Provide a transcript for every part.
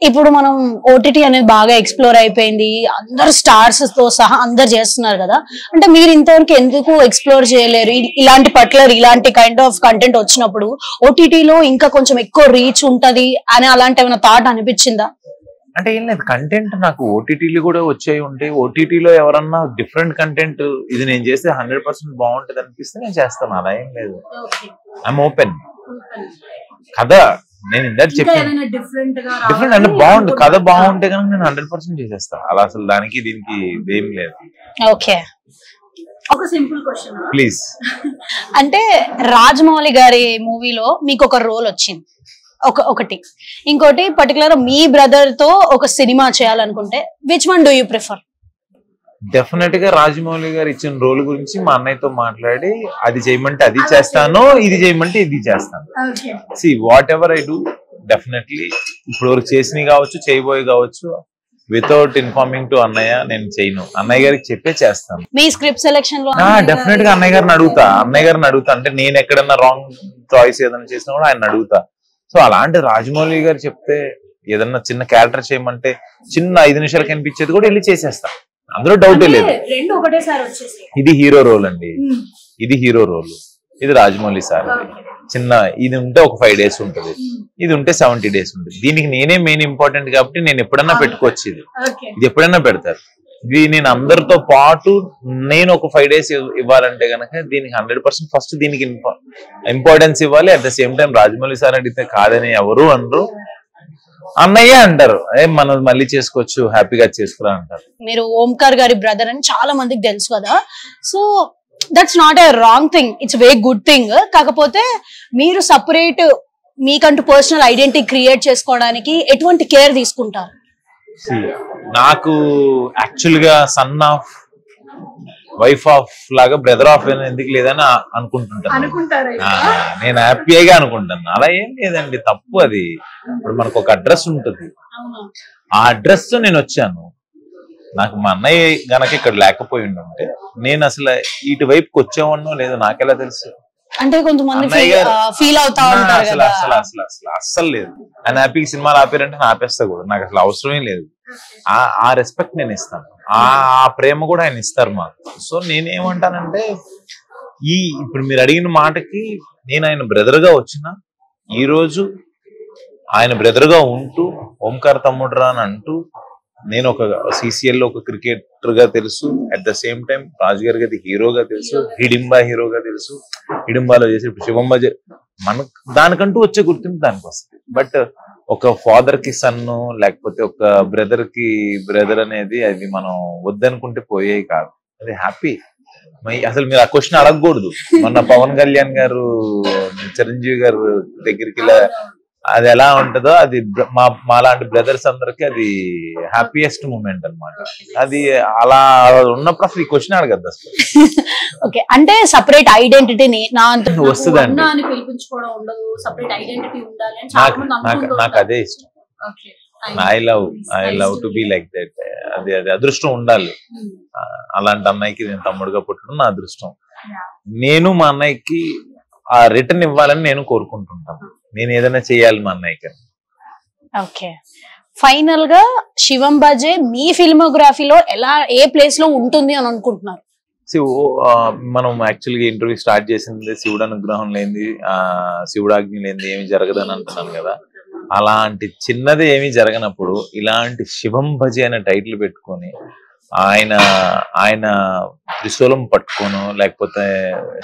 ఇప్పుడు మనం ఓటీటీ అనేది బాగా ఎక్స్ప్లోర్ అయిపోయింది, అందరు స్టార్స్ తో సహా అందరు చేస్తున్నారు కదా, అంటే మీరు ఇంతవరకు ఎందుకు ఎక్స్ప్లోర్ చేయలేరు? ఇలాంటి పర్టికులర్ ఇలాంటి కైండ్ ఆఫ్ కంటెంట్ వచ్చినప్పుడు ఓటీటీలో ఇంకా కొంచెం ఎక్కువ రీచ్ ఉంటది అని అలాంటి ఏమైనా థాట్ అనిపించిందా? అంటే ఏం లేదు, కంటెంట్ నాకు ఓటీటీలు కూడా వచ్చాయి ఉంటాయి. ఓటీటీలో ఎవరన్నా డిఫరెంట్ కంటెంట్ ఇది నేను చేస్తే 100% బాగుంటది అనిపిస్తే నేను చేస్తాను, అలా ఏం లేదు. I'm open. కథ నేను ఇందాక చెప్పాను డిఫరెంట్ అంటే బాగుంటుంది, కథ బాగుంటే కనుక నేను 100% చేసేస్తాను. అలా అసలు దానికి దీనికి ఏం లేదు. ఓకే, ఒక సింపుల్ క్వశ్చన్ ప్లీజ్. అంటే రాజమౌళి గారి మూవీలో మీకు ఒక రోల్ వచ్చింది ఒకటి, ఇంకోటి పర్టికులర్ మీ బ్రదర్ తో ఒక సినిమా చేయాలనుకుంటే which one do you prefer? Definite గా రాజమౌళి గారు ఇచ్చిన రోల్ గురించి మా అన్నయ్యతో మాట్లాడి అది చేయమంటే అది చేస్తాను, ఇది చేయమంటే ఇది చేస్తాను. See what ever I do definitely ఇప్పుడు చేసినవి కావచ్చు, చేయబోయే కావచ్చు, వితౌట్ ఇన్ఫార్మింగ్ టు అన్నయ్య నేను చేయను. అన్నయ్య గారికి చెప్పే చేస్తాను. మీ స్క్రిప్ట్ సెలెక్షన్ లో డెఫినెట్ గా అన్నయ్య గారిని అడుగుతా. అంటే నేను ఎక్కడన్నా రాంగ్ చాయిస్ ఏదైనా చేసినా కూడా ఆయన అడుగుతా. సో అలాంటి రాజమౌళి గారు చెప్తే ఏదన్నా చిన్న క్యారెక్టర్ చేయమంటే చిన్న 5 నిమిషాలు కనిపించేది కూడా వెళ్ళి చేసేస్తా, అందులో డౌటే లేదు. ఇది హీరో రోల్ అండి, ఇది హీరో రోల్, ఇది రాజమౌళి సార్. చిన్న ఇది ఉంటే ఒక 5 days ఉంటుంది, ఇది ఉంటే 70 days ఉంటుంది. దీనికి నేనే మెయిన్ ఇంపార్టెంట్ కాబట్టి నేను ఎప్పుడన్నా పెట్టుకోవచ్చు. ఇది ఎప్పుడైనా పెడతారు. ఇది నేను అందరితో పాటు నేను ఒక 5 days ఇవ్వాలంటే కనుక దీనికి 100% ఫస్ట్ దీనికి ఇంపార్టెన్స్ ఇవ్వాలి. At the same time Rajamouli sir అడిగితే కాదని ఎవరు అనరు, అన్నయ్య అంటారు, మనం మళ్ళీ చేసుకోవచ్చు, హ్యాపీగా చేసుకురా అంటారు. మీరు ఓంకార్ గారి బ్రదర్ అని చాలా మందికి తెలుసు కదా, so that's not a wrong thing, it's very good thing. కాకపోతే మీరు సపరేట్ మీకంటూ పర్సనల్ ఐడెంటిటీ క్రియేట్ చేసుకోవడానికి ఎటువంటి కేర్ తీసుకుంటారు? నాకు యాక్చువల్ గా సన్ ఆఫ్ వైఫ్ ఆఫ్ లాగా బ్రదర్ ఆఫ్ ఎందుకు లేదని అనుకుంటుంటాను. నేను హ్యాపీగా అనుకుంటాను. అలా ఏం లేదండి, తప్పు అది. ఇప్పుడు మనకు ఒక అడ్రస్ ఉంటుంది, ఆ అడ్రస్ తో నేను వచ్చాను. నాకు మా అన్నయ్య గనక ఇక్కడ లేకపోయి ఉంటే నేను అసలు ఇటు వైపుకి వచ్చేవాడినో లేదో నాకెలా తెలుసు? అంటే కొంతమంది ఫీల్ అవుతా ఉంటారు కదా. అస్సలు లేదు. ఆయన హ్యాపీగా సినిమాలు ఆపారంటే నేను ఆపేస్తా కూడా, నాకు అసలు అవసరమే లేదు. ఆ రెస్పెక్ట్ నేను ఇస్తాను, ఆ ప్రేమ కూడా ఆయన ఇస్తారు మాకు. సో నేనేమంటానంటే ఇప్పుడు మీరు అడిగిన మాటకి నేను ఆయన బ్రదర్ గా వచ్చిన ఈ రోజు ఆయన బ్రదర్ గా ఉంటూ ఓంకార్ తమ్ముడురా అని అంటూ నేను ఒక CCL లో ఒక క్రికెటర్ గా తెలుసు, అట్ ద సేమ్ టైం రాజు గారి గది హీరోగా తెలుసు, హిడింబా హీరోగా తెలుసు, హిడింబాలో చేసి ఇప్పుడు శివంబా మనకు దానికంటూ వచ్చే గుర్తింపు దానికి వస్తుంది. బట్ ఒక ఫాదర్ కి సన్ను లేకపోతే ఒక బ్రదర్ కి బ్రదర్ అనేది అది మనం వద్దనుకుంటే పోయేవి కాదు. అది హ్యాపీ. అసలు మీరు ఆ క్వశ్చన్ అడగకూడదు. మొన్న పవన్ కళ్యాణ్ గారు చిరంజీవి గారు దగ్గరికి అది ఎలా ఉంటుందో అది మాలాంటి బ్రదర్స్ అందరికి అది హ్యాపీయెస్ట్ మూమెంట్ అన్నమాట. అది అలా ఉన్నప్పుడు అసలు ఈ క్వశ్చన్ అడగద్దు అసలు. ఓకే, అంటే సపరేట్ ఐడెంటిటీని వస్తుందండి, నాకు అదే ఇష్టం. I love to be like that. అది అదృష్టం ఉండాలి. అలాంటి అన్నయ్యకి నేను తమ్ముడుగా పుట్టడం నా అదృష్టం. నేను మా అన్నయ్యకి ఆ రిటర్న్ ఇవ్వాలని నేను కోరుకుంటుంటాను. నేను ఏదైనా చేయాలి మా అన్నయ్యకి. ఓకే, ఫైనల్ గా శివం బజే మీ ఫిల్మోగ్రఫీలో ఎలా ఏ ప్లేస్ లో ఉంటుంది అని అనుకుంటున్నారు? మనం యాక్చువల్గా ఇంటర్వ్యూ స్టార్ట్ చేసింది శివుడు అనుగ్రహం లేనిది శివుడు ఆజ్ఞ లేనిది ఏమి జరగదని అంటున్నాను కదా. అలాంటి చిన్నది ఏమీ జరగనప్పుడు ఇలాంటి శివం భజే అనే టైటిల్ పెట్టుకొని ఆయన త్రిశూలం పట్టుకోను లేకపోతే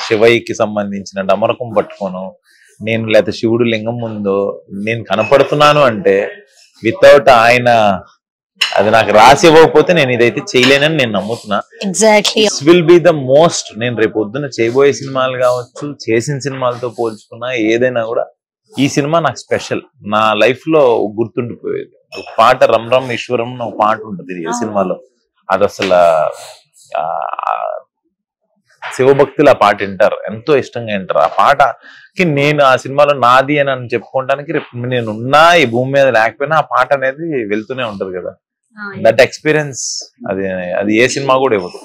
శివయ్యకి సంబంధించిన డమరకం పట్టుకోను నేను లేకపోతే శివుడు లింగం ముందు నేను కనపడుతున్నాను అంటే వితౌట్ ఆయన అది నాకు రాసి ఇవ్వకపోతే నేను ఇదైతే చేయలేనని నేను నమ్ముతున్నా. This will be the most. నేను రేపు పొద్దున చేయబోయే సినిమాలు కావచ్చు, చేసిన సినిమాలతో పోల్చుకున్నా ఏదైనా కూడా ఈ సినిమా నాకు స్పెషల్. నా లైఫ్ లో గుర్తుండిపోయేది ఒక పాట, రమ్ రమ్ ఈశ్వరం ఒక పాట ఉంటుంది ఈ సినిమాలో. అది అసలు శివభక్తులు ఆ పాట వింటారు, ఎంతో ఇష్టంగా వింటారు. ఆ పాటకి నేను ఆ సినిమాలో నాది అని చెప్పుకోవడానికి రేపు నేను ఉన్నా ఈ భూమి మీద లేకపోయినా ఆ పాట అనేది వెళ్తూనే ఉంటది కదా. దట్ ఎక్స్పీరియన్స్ అది ఏ సినిమా కూడా ఇవ్వదు.